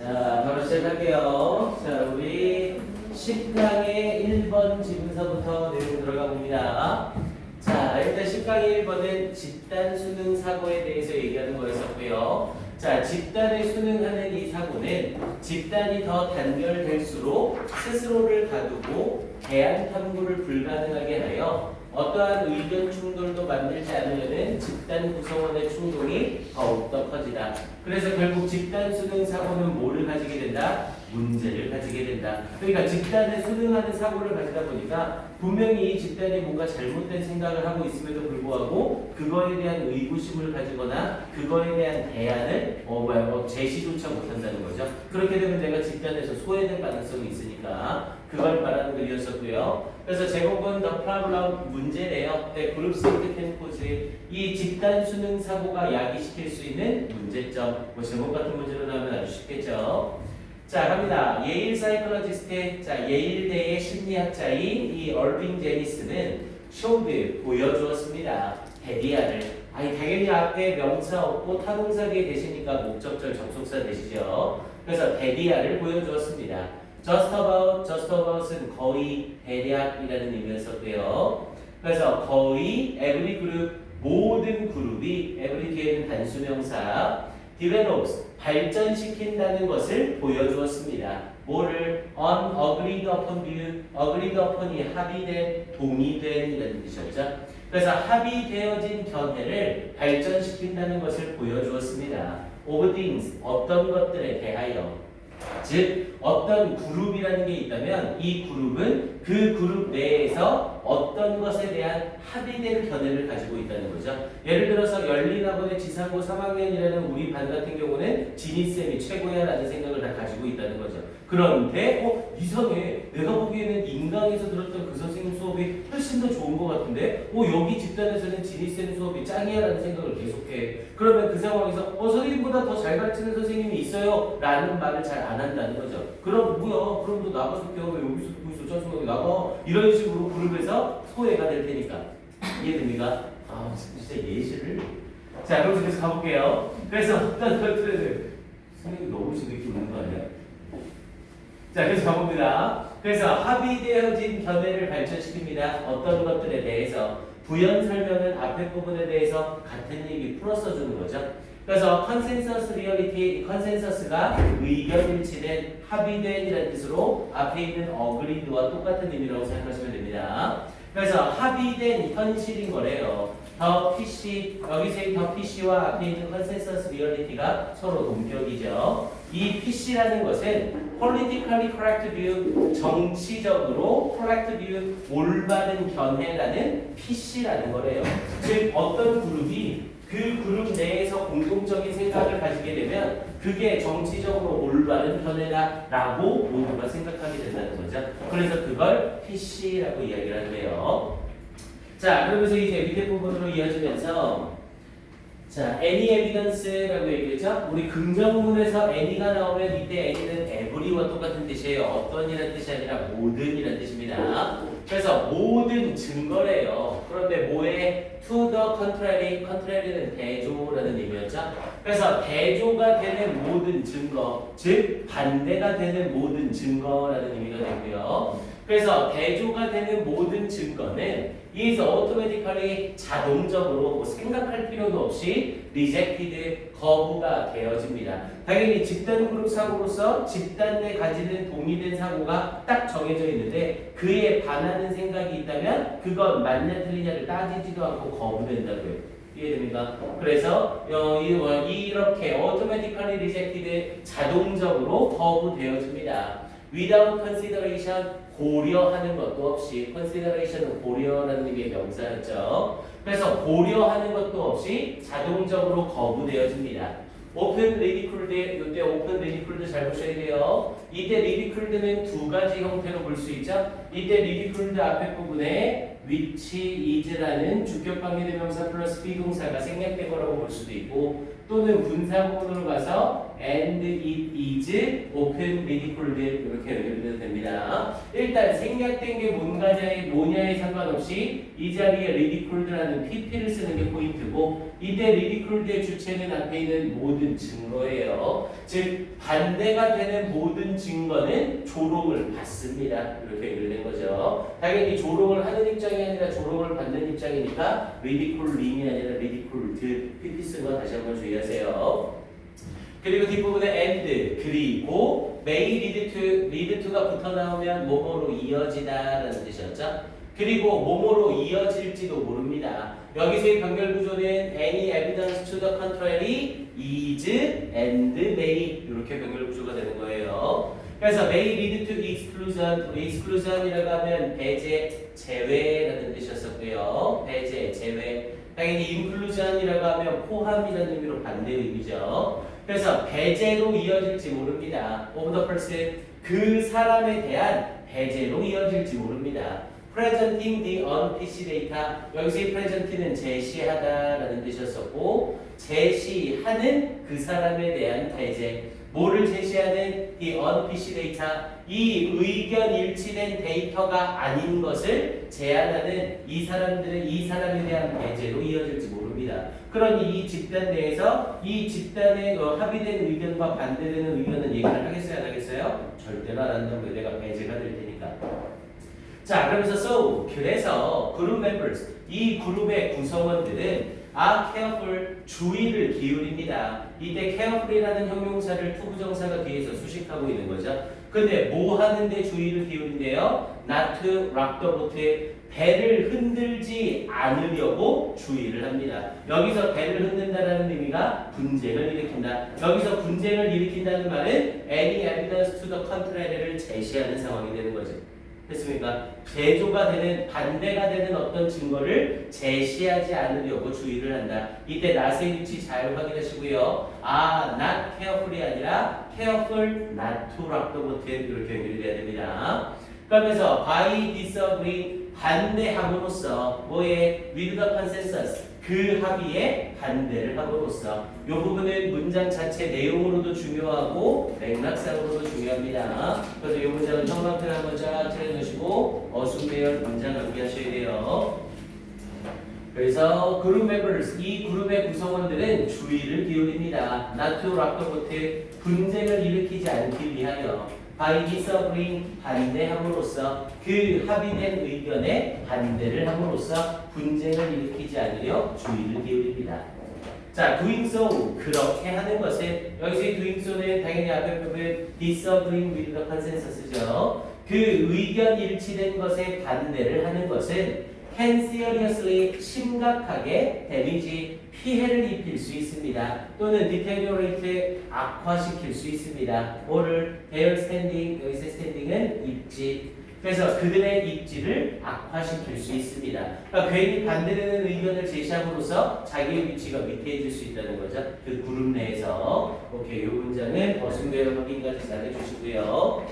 자, 바로 시작할게요. 자, 우리 10강의 1번 지문서부터 내용 들어가 봅니다. 자, 일단 10강의 1번은 집단 수능 사고에 대해서 얘기하는 거였었고요. 자, 집단을 수능하는 이 사고는 집단이 더 단결될수록 스스로를 가두고 대안 탐구를 불가능하게 하여 어떠한 의견 충돌도 만들지 않으려는 집단 구성원의 충동이 더욱더 커지다. 그래서 결국 집단 수능 사고는 뭐를 가지게 된다? 문제를 가지게 된다. 그러니까 집단을 수능하는 사고를 가지다 보니까 분명히 이 집단이 뭔가 잘못된 생각을 하고 있음에도 불구하고 그거에 대한 의구심을 가지거나 그거에 대한 대안을 제시조차 못한다는 거죠. 그렇게 되면 내가 집단에서 소외될 가능성이 있으니까 그걸 말하는 글이었었고요. 그래서 제목은 The Problem 문제래요. 그룹 think can cause 이 집단 수능 사고가 야기시킬 수 있는 문제점. 제목 같은 문제로 나오면 아주 쉽겠죠. 자, 갑니다. 예일 사이클러지스트, 자, 예일대의 심리학자인 이 얼빙 제니스는 showed 보여주었습니다. 데디아를. 아니, 당연히 앞에 명사 없고 타동사 뒤에 대시니까 목적절 접속사 되시죠. 그래서 데디아를 보여주었습니다. just about은 거의, 대략이라는 의미였었고요. 그래서 거의 every group, 모든 그룹이, every 뒤에는 단수명사, develops, 발전시킨다는 것을 보여주었습니다. 뭐를? on agreed upon view, agreed upon이 합의된, 동의된 이라는 뜻이었죠. 그래서 합의되어진 견해를 발전시킨다는 것을 보여주었습니다. of things, 어떤 것들에 대하여. 즉 어떤 그룹이라는 게 있다면 이 그룹은 그 그룹 내에서 어떤 것에 대한 합의된 견해를 가지고 있다는 거죠. 예를 들어서 열린학원의 지상고 3학년이라는 우리 반 같은 경우는 지니쌤이 최고야 라는 생각을 다 가지고 있다는 거죠. 그런데 이상해. 내가 보기에는 인강에서 들었던 그 선생님 수업이 훨씬 더 좋은 것 같은데 여기 집단에서는 지니쌤 수업이 짱이야 라는 생각을 계속해. 그러면 그 상황에서 선생님보다 더 잘 가르치는 선생님이 있어요 라는 말을 잘 안 한다는 거죠. 그럼 뭐야? 그럼 너 나가서 배워. 왜 여기서 듣고 있어? 짜증나게 나가. 이런 식으로 그룹에서 소외가 될 테니까. 이해됩니까? 진짜 예시를. 자, 그럼 계속 가볼게요. 그래서 어떤 것들을 선생님이 너무 지금 이렇게 웃는 거 아니야? 자, 계속 가봅니다. 그래서 합의되어진 견해를 발전시킵니다. 어떤 것들에 대해서 부연 설명은 앞에 부분에 대해서 같은 얘기 풀어서 주는 거죠. 그래서 컨센서스 리얼리티, 컨센서스가 의견 일치된, 합의된 이라는 뜻으로 앞에 있는 어그리드와 똑같은 의미라고 생각하시면 됩니다. 그래서 합의된 현실인 거래요. 더 PC, 여기서의 더 PC와 앞에 있는 컨센서스 리얼리티가 서로 동격이죠. 이 PC라는 것은 politically correct view, 정치적으로 correct view, 올바른 견해라는 PC라는 거래요. 즉 어떤 그룹이 그 그룹 내에서 공동적인 생각을 가지게 되면 그게 정치적으로 올바른 견해다라고 모두가 생각하게 된다는 거죠. 그래서 그걸 PC라고 이야기를 하는데요. 자, 그러면서 이제 밑에 부분으로 이어지면서 자, any evidence라고 얘기했죠? 우리 긍정문에서 any가 나오면 이때 any는 every와 똑같은 뜻이에요. 어떤이라는 뜻이 아니라 모든이라는 뜻입니다. 그래서 모든 증거래요. 그런데 뭐에 to the contrary, contrary는 대조라는 의미였죠. 그래서 대조가 되는 모든 증거, 즉 반대가 되는 모든 증거라는 의미가 되고요. 그래서 대조가 되는 모든 증거는 is automatically 자동적으로 생각할 필요도 없이 rejected 거부가 되어집니다. 당연히 집단 그룹 사고로서 집단 내 가지는 동의된 사고가 딱 정해져 있는데 그에 반하는 생각이 있다면 그건 맞냐 틀리냐를 따지지도 않고 거부된다고요. 이해됩니까? 그래서 이렇게 automatically rejected 자동적으로 거부되어집니다. without consideration 고려하는 것도 없이 consideration은 고려라는 의미의 명사였죠. 그래서 고려하는 것도 없이 자동적으로 거부되어집니다. open ridiculed, 이때 open ridiculed 잘 보셔야 돼요. 이때 ridiculed는 두 가지 형태로 볼 수 있죠. 이때 ridiculed 앞에 부분에 which is라는 주격 관계대명사 플러스 비동사가 생략된 거라고 볼 수도 있고 또는 분사 부분으로 가서 and it is often ridiculed 이렇게 연결돼도 됩니다. 일단 생략된 게 뭐냐에 상관없이 이 자리에 ridiculed라는 pp를 쓰는 게 포인트고 이때 ridiculed의 주체는 앞에 있는 모든 증거예요. 즉 반대가 되는 모든 증거는 조롱을 받습니다. 이렇게 연결된 거죠. 당연히 조롱을 하는 입장이 아니라 조롱을 받는 입장이니까 ridicule이 아니라 ridiculed pp 쓴 거 다시 한번 주의하세요. 그리고 뒷부분에 and 그리고 may lead to가 붙어 나오면 뭐뭐로 이어지다라는 뜻이었죠. 그리고 뭐뭐로 이어질지도 모릅니다. 여기서의 병렬 구조는 any evidence to the contrary is and may 이렇게 병렬 구조가 되는 거예요. 그래서 may lead to exclusion이라고 하면 배제, 제외라는 뜻이었었고요. 배제, 제외. 당연히 inclusion이라고 하면 포함이라는 의미로 반대 의미죠. 그래서 배제로 이어질지 모릅니다. of the person, 그 사람에 대한 배제로 이어질지 모릅니다. presenting the unPC data, 여기서 present는 제시하다라는 뜻이었었고 제시하는 그 사람에 대한 배제, 뭐를 제시하는 이 unPC data, 이 의견 일치된 데이터가 아닌 것을 제안하는 이 사람에 대한 배제로 이어질지 모릅니다. 그러니 이 집단 내에서 이 집단의 합의된 의견과 반대되는 의견은 얘기를 하겠어요, 안 하겠어요? 절대로 안 한다고. 내가 배제가 될 테니까. 자, 그러면서 so 그래서 그룹 members, 이 그룹의 구성원들은 are careful, 주의를 기울입니다. 이때 careful이라는 형용사를 투부정사가 뒤에서 수식하고 있는 거죠. 근데 뭐 하는데 주의를 기울인대요? Not to rock the boat, 배를 흔들지 않으려고 주의를 합니다. 여기서 배를 흔든다는 의미가 분쟁을 일으킨다. 여기서 분쟁을 일으킨다는 말은 any evidence to the contrary를 제시하는 상황이 되는 거죠. 됐습니까? 대조가 되는, 반대가 되는 어떤 증거를 제시하지 않으려고 주의를 한다. 이때 not의 위치 잘 확인하시고요. not careful이 아니라 careful not to rock the boat 이렇게 연결이 돼야 됩니다. 그러면서 by disagree, 반대함으로써 뭐에 with the consensus, 그 합의에 반대를 함으로써 이 부분은 문장 자체 내용으로도 중요하고 맥락상으로도 중요합니다. 그래서 이 문장은 형광펜 한번 쫙 칠해주시고 어순배열 문장 암기하셔야 돼요. 그래서 그룹 members, 이 그룹의 구성원들은 주의를 기울입니다. not to rock the boat, 분쟁을 일으키지 않기 위하여 by disagreeing, 반대함으로써 그 합의된 의견에 반대를 함으로써 분쟁을 일으키지 않으려 주의를 기울입니다. 자, doing so, 그렇게 하는 것은, 여기서의 doing so는 당연히 앞에 부분 disagreeing with the consensus죠. 그 의견 일치된 것에 반대를 하는 것은 can seriously, 심각하게 damage, 피해를 입힐 수 있습니다. 또는 deteriorate, 악화시킬 수 있습니다. 뭐를? their standing, 여기서 standing은 입지. 그래서 그들의 입지를 악화시킬 수 있습니다. 그러니까 괜히 반대되는 의견을 제시함으로써 자기의 위치가 위태해질 수 있다는 거죠. 그 그룹 내에서. 오케이, 이 문장은 어순배열 확인까지 잘 해주시고요.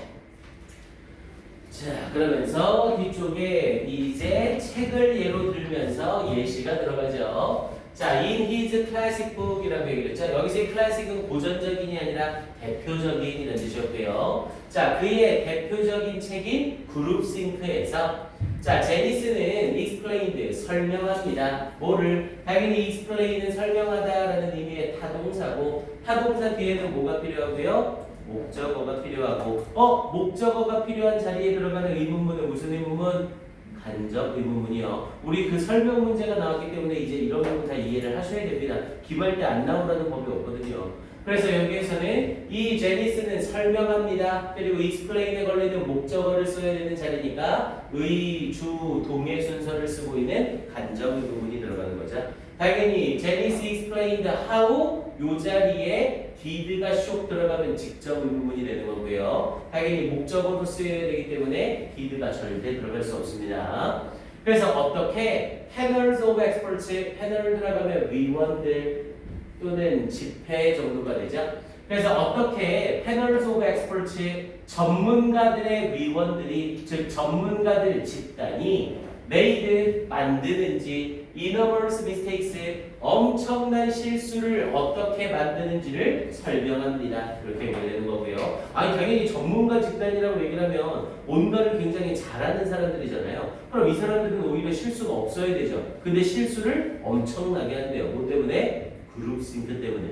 자, 그러면서 뒤쪽에 이제 책을 예로 들면서 예시가 들어가죠. 자, in his classic book이라고 얘기를 했죠. 여기서의 classic은 고전적인이 아니라 대표적인이라는 뜻이었고요. 자, 그의 대표적인 책인 그룹 싱크에서 자, 제니스는 explained, 설명합니다. 뭐를? 당연히 explain은 설명하다라는 의미의 타동사고 타동사 뒤에는 뭐가 필요하고요? 목적어가 필요하고 목적어가 필요한 자리에 들어가는 의문문은 무슨 의문문? 간접 의문문이요. 우리 그 설명 문제가 나왔기 때문에 이제 이런 부분 다 이해를 하셔야 됩니다. 기말 때 안 나온다는 법이 없거든요. 그래서 여기에서는 이 제니스는 설명합니다. 그리고 explain에 걸리는 목적어를 써야 되는 자리니까 의, 주, 동의 순서를 쓰고 있는 간접 의문문이 들어가는 거죠. 당연히 제니스 explained how 요 자리에 did가 쇽 들어가면 직접 의문문이 되는 거고요. 당연히 목적어로 쓰여야 되기 때문에 did가 절대 들어갈 수 없습니다. 그래서 어떻게 panels of experts, 패널 들어가면 위원들 또는 집회 정도가 되죠. 그래서 어떻게 panels of experts, 전문가들의 위원들이, 즉 전문가들 집단이 made, 만드는지 enormous mistakes, 엄청난 실수를 어떻게 만드는지를 설명합니다. 이렇게 얘기되는 거고요. 아니 당연히 전문가 집단이라고 얘기를 하면 뭔가를 굉장히 잘하는 사람들이잖아요. 그럼 이 사람들은 오히려 실수가 없어야 되죠. 근데 실수를 엄청나게 한대요. 뭐 때문에? 그룹 싱크 때문에.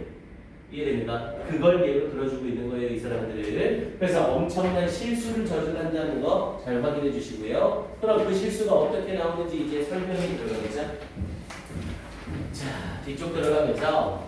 이해됩니까? 그걸 예로 들어주고 있는 거예요, 이 사람들을. 그래서 엄청난 실수를 저질한다는 거 잘 확인해 주시고요. 그럼 그 실수가 어떻게 나오는지 이제 설명이 들어가겠죠? 자, 뒤쪽 들어가면서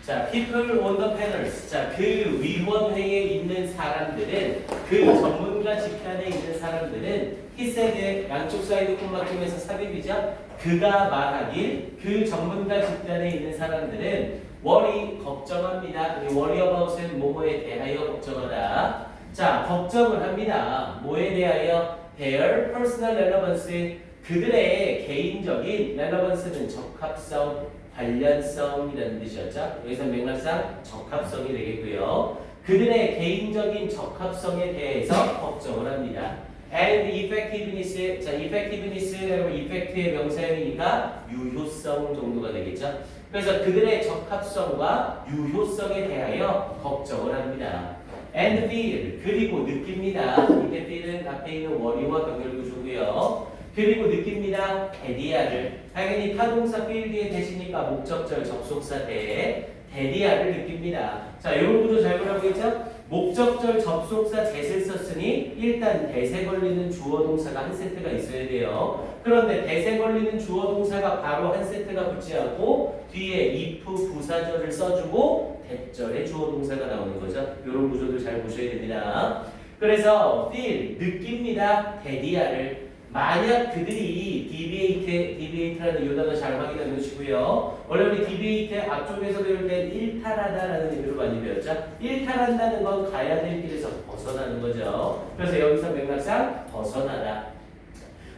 자, people on the panels. 자, 그 위원회에 있는 사람들은 그 전문가 집단에 있는 사람들은 he said 양쪽 사이드 콤마 끼면서 삽입이죠. 그가 말하길 그 전문가 집단에 있는 사람들은 worry 걱정합니다. worry about은 뭐뭐에 대하여 걱정하다. 자, 걱정을 합니다. 뭐에 대하여? their personal relevance. 그들의 개인적인 relevance는 적합성, 관련성이라는 뜻이었죠. 여기서 맥락상 적합성이 되겠고요. 그들의 개인적인 적합성에 대해서 걱정을 합니다. and effectiveness. 자, effectiveness 여러분 effect의 명사형이니까 유효성 정도가 되겠죠. 그래서 그들의 적합성과 유효성에 대하여 걱정을 합니다. and feel 그리고 느낍니다. 이때 feel은 앞에 있는 worry와 병렬구조고요. 그리고 느낍니다. 데디아를 당연히 타동사 feel 뒤에 대시니까 목적절 접속사 대 데디아를 느낍니다. 자, 이런 구조 잘 보라고했죠? 목적절 접속사 that을 썼으니 일단 대세 걸리는 주어 동사가 한 세트가 있어야 돼요. 그런데 대세 걸리는 주어 동사가 바로 한 세트가 붙지 않고 뒤에 if 부사절을 써주고 대절에 주어 동사가 나오는 거죠. 이런 구조들 잘 보셔야 됩니다. 그래서 feel 느낍니다. 데디아를 만약 그들이 debate라는 이 단어 잘 확인해 놓으시고요. 원래 우리 debate 앞쪽에서 배울 때 일탈하다라는 의미로 많이 배웠죠. 일탈한다는 건 가야 될 길에서 벗어나는 거죠. 그래서 여기서 맥락상 벗어나다.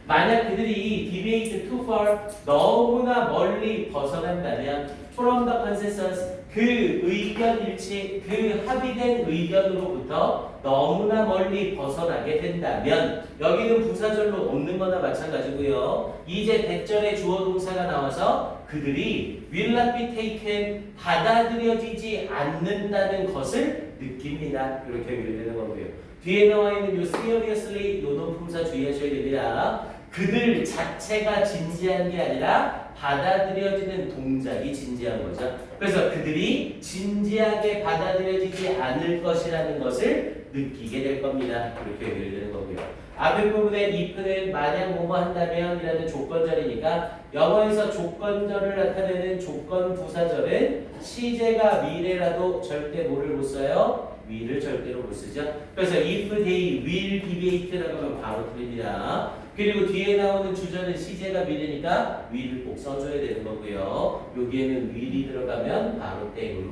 만약 그들이 debate too far 너무나 멀리 벗어난다면 from the consensus 그 의견 일치, 그 합의된 의견으로부터 너무나 멀리 벗어나게 된다면 여기는 부사절로 없는 거나 마찬가지고요. 이제 대절의 주어 동사가 나와서 그들이 will not be taken 받아들여지지 않는다는 것을 느낍니다. 이렇게 연결되는 거고요. 뒤에 나와 있는 요 seriously 노동품사 주의하셔야 됩니다. 그들 자체가 진지한 게 아니라 받아들여지는 동작이 진지한 거죠. 그래서 그들이 진지하게 받아들여지지 않을 것이라는 것을 느끼게 될 겁니다. 이렇게 연결되는 거고요. 앞에 부분에 if는 만약 뭐뭐 한다면 이라는 조건절이니까 영어에서 조건절을 나타내는 조건 부사절은 시제가 미래라도 절대 뭐를 못 써요? will을 절대로 못 쓰죠. 그래서 if they will debate라고 하면 바로 틀립니다. 그리고 뒤에 나오는 주절은 시제가 미래니까 will을 꼭 써줘야 되는 거고요. 여기에는 will이 들어가면 바로 땡.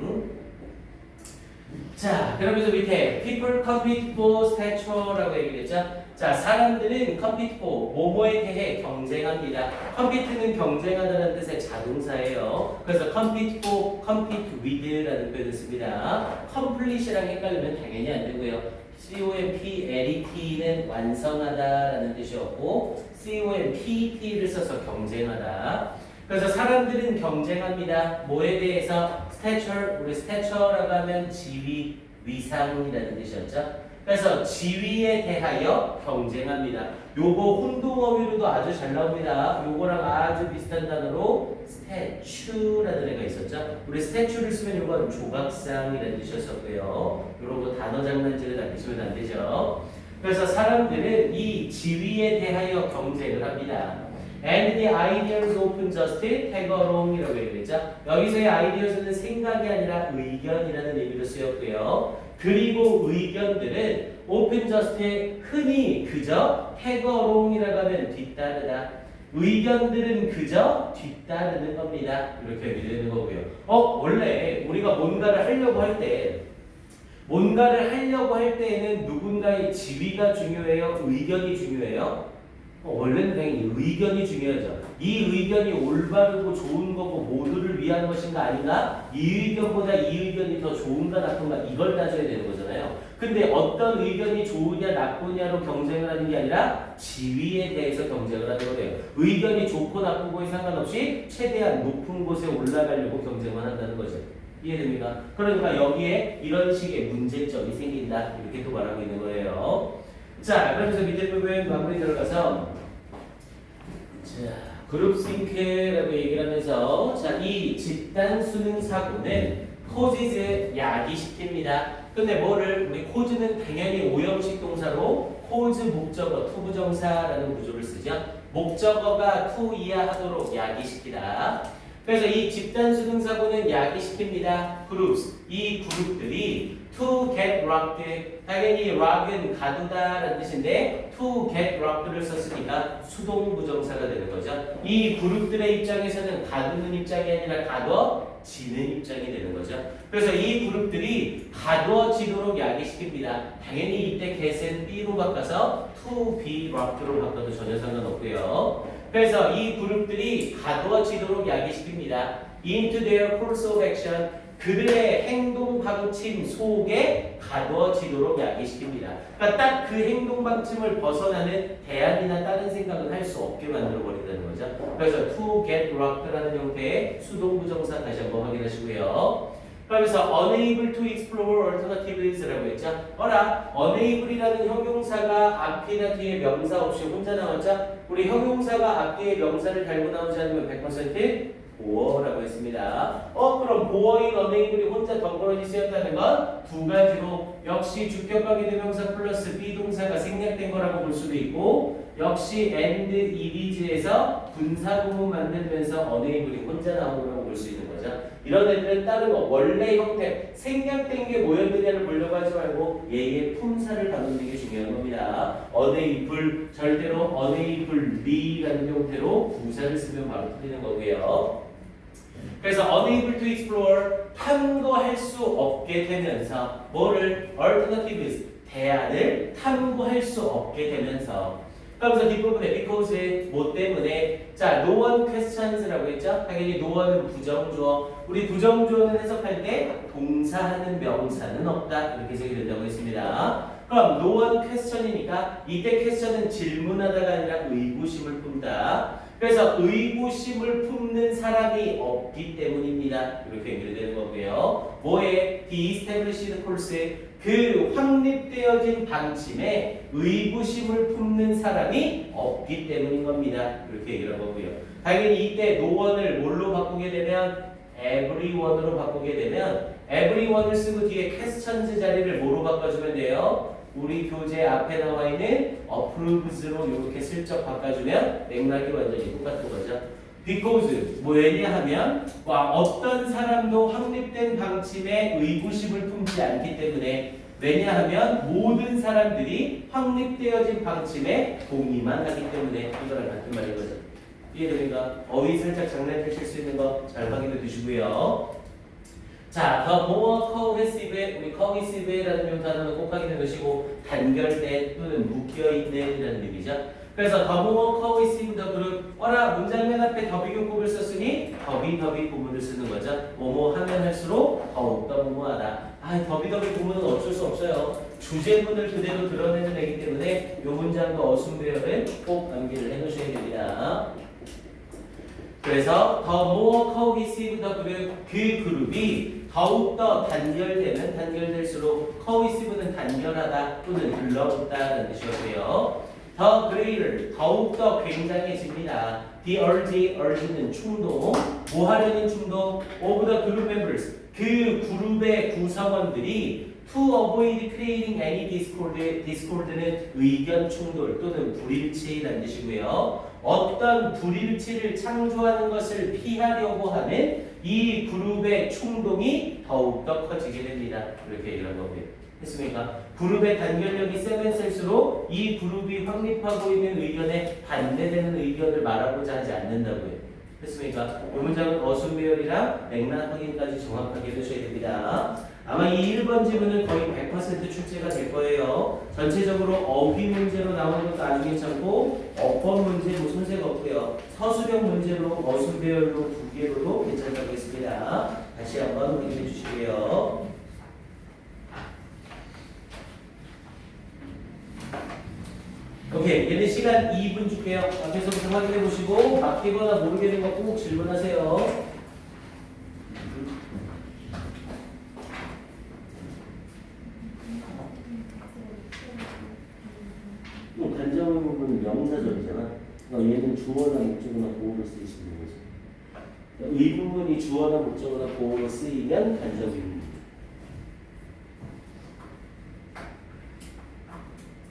자, 그러면서 밑에 people compete for stature라고 얘기했죠. 자, 사람들은 compete for 뭐뭐에 대해 경쟁합니다. compete는 경쟁하다는 뜻의 자동사예요. 그래서 compete for, compete with라는 표현을 씁니다. complete이랑 헷갈리면 당연히 안 되고요. complete는 완성하다라는 뜻이었고 compet를 써서 경쟁하다. 그래서 사람들은 경쟁합니다. 뭐에 대해서? stature, 우리 stature라고 하면 지위, 위상이라는 뜻이었죠. 그래서 지위에 대하여 경쟁합니다. 요거 혼동어휘로도 아주 잘 나옵니다. 요거랑 아주 비슷한 단어로 statue라는 애가 있었죠. 우리 statue를 쓰면 요건 조각상이라는 뜻이었었고요. 요런 거 단어 장난질을 남기시면 안 되죠. 그래서 사람들은 이 지위에 대하여 경쟁을 합니다. And the ideas often just tag along이라고 얘기했죠. 여기서의 ideas는 생각이 아니라 의견이라는 의미로 쓰였고요. 그리고 의견들은 often just에 흔히 그저 tag along이라고 하면 뒤따르다. 의견들은 그저 뒤따르는 겁니다. 이렇게 얘기되는 거고요. 원래 우리가 뭔가를 하려고 할 때에는 누군가의 지위가 중요해요? 의견이 중요해요? 원래는 당연히 의견이 중요하죠. 이 의견이 올바르고 좋은 거고 모두를 위한 것인가 아닌가? 이 의견보다 이 의견이 더 좋은가 나쁜가 이걸 따져야 되는 거잖아요. 근데 어떤 의견이 좋으냐 나쁘냐로 경쟁을 하는 게 아니라 지위에 대해서 경쟁을 하는 거예요. 의견이 좋고 나쁘고에 상관없이 최대한 높은 곳에 올라가려고 경쟁을 한다는 거죠. 이해됩니까? 그러니까 여기에 이런 식의 문제점이 생긴다 이렇게 또 말하고 있는 거예요. 자, 그러면서 밑에 부분 마무리 들어가서 자, 그룹싱크라고 얘기를 하면서 자, 이 집단 수능 사고는 코지즈 야기시킵니다. 근데 뭐를 우리 코즈는 당연히 오형식 동사로 코즈 목적어 투부정사라는 구조를 쓰죠. 목적어가 투 이하하도록 야기시키다. 그래서 이 집단 수능 사고는 야기시킵니다. groups 이 그룹들이 to get rocked 당연히 rock은 가두다라는 뜻인데 to get rocked를 썼으니까 수동 부정사가 되는 거죠. 이 그룹들의 입장에서는 가두는 입장이 아니라 가두어지는 입장이 되는 거죠. 그래서 이 그룹들이 가두어지도록 야기시킵니다. 당연히 이때 get은 be로 바꿔서 to be rocked로 바꿔도 전혀 상관없고요. 그래서 이 그룹들이 가두어지도록 야기시킵니다. into their course of action 그들의 행동 방침 속에 가두어지도록 야기시킵니다. 그러니까 딱 그 행동 방침을 벗어나는 대안이나 다른 생각은 할 수 없게 만들어 버린다는 거죠. 그래서 to get rocked라는 형태의 수동부정사 다시 한번 확인하시고요. 그러면서 unable to explore alternatives라고 했죠. 어라, unable이라는 형용사가 앞이나 뒤에 명사 없이 혼자 나왔죠. 우리 형용사가 앞뒤에 명사를 달고 나오지 않으면 100% 보어라고 했습니다. 그럼 보어인 unable이 혼자 덩그러니 쓰였다는 건 두 가지로 역시 주격관계 대명사 플러스 비동사가 생략된 거라고 볼 수도 있고 역시 and it is에서 분사구문 만들면서 unable이 혼자 나온 거라고 볼 수 있는 거죠. 이런 애들은 다른 거 원래 형태 생략된 게 뭐였느냐를 보려고 하지 말고 얘의 품사를 다루는 게 중요한 겁니다. unable 절대로 unable라는 형태로 부사를 쓰면 바로 틀리는 거고요. 그래서 unable to explore 탐구할 수 없게 되면서 뭐를 alternatives 대안을 탐구할 수 없게 되면서 그러면서 뒷부분에 because 뭐 때문에 자 no one questions라고 했죠. 당연히 no one은 부정주어 우리 부정주어는 해석할 때 동사하는 명사는 없다 이렇게 해석이 된다고 했습니다. 그럼 no one question이니까 이때 question은 질문하다가 아니라 의구심을 품다. 그래서 의구심을 품는 사람이 없기 때문입니다. 이렇게 연결되는 거고요. 뭐에 the established course 그 확립되어진 방침에 의구심을 품는 사람이 없기 때문인 겁니다. 이렇게 얘기를 한 거고요. 당연히 이때 no one을 뭘로 바꾸게 되면 everyone으로 바꾸게 되면 everyone을 쓰고 뒤에 questions 자리를 뭐로 바꿔주면 돼요? 우리 교재 앞에 나와 있는 approves로 이렇게 슬쩍 바꿔주면 맥락이 완전히 똑같은 거죠. because 뭐 왜냐하면 어떤 사람도 확립된 방침에 의구심을 품지 않기 때문에 왜냐하면 모든 사람들이 확립되어진 방침에 동의만 하기 때문에 이거랑 같은 말인 거죠. 이해됩니까? 어휘 살짝 장난치실 수 있는 거 잘 확인해 주시고요. 자, the more cohesive, 우리 cohesive라는 단어는 꼭 확인해 두시고 단결된 또는 묶여있는이라는 의미죠. 그래서 the more cohesive the group 어라 문장 맨 앞에 더비교법을 썼으니 더비 구문을 쓰는 거죠. 뭐뭐 하면 할수록 더욱더 무모하다. 더비 구문은 어쩔 수 없어요. 주제문을 그대로 드러내는 애기 때문에 이 문장도 어순배열은 꼭 암기를 해놓으셔야 됩니다. 그래서 the more cohesive the group 그 그룹이 더욱더 단결될수록 cohesive는 단결하다 또는 들러붙다라는 뜻이고요. the greater 더욱더 굉장해집니다. the urge는 충동, 뭐 하려는 충동 of the group members 그 그룹의 구성원들이 to avoid creating any discord는 의견 충돌 또는 불일치라는 뜻이고요. 어떤 불일치를 창조하는 것을 피하려고 하는 이 그룹의 충동이 더욱더 커지게 됩니다. 이렇게 얘기한 거고요. 했습니까? 그룹의 단결력이 세면 셀수록 이 그룹이 확립하고 있는 의견에 반대되는 의견을 말하고자 하지 않는다고요. 했습니까? 이 문장은 어순배열이랑 맥락 확인까지 정확하게 해주셔야 됩니다. 아마 이 1번 지문은 거의 100% 출제가 될 거예요. 전체적으로 어휘 문제로 나오는 것도 아주 괜찮고 어법 문제 뭐 손색 없고요. 서술형 문제로 어순배열로 두 개로도 괜찮다고 했습니다. 다시 한번 확인해 주시고요. 오케이, 얘는 시간 2분 줄게요. 앞에서부터 확인해 보시고 바뀌거나 모르겠는 거 꼭 질문하세요. 간접의 부분은 명사절이잖아. 그러니까 얘는 주어나 목적어나 보호로 쓰일 수 있는 거지. 이 부분이 주어나 목적어나 보호로 쓰이면 간접의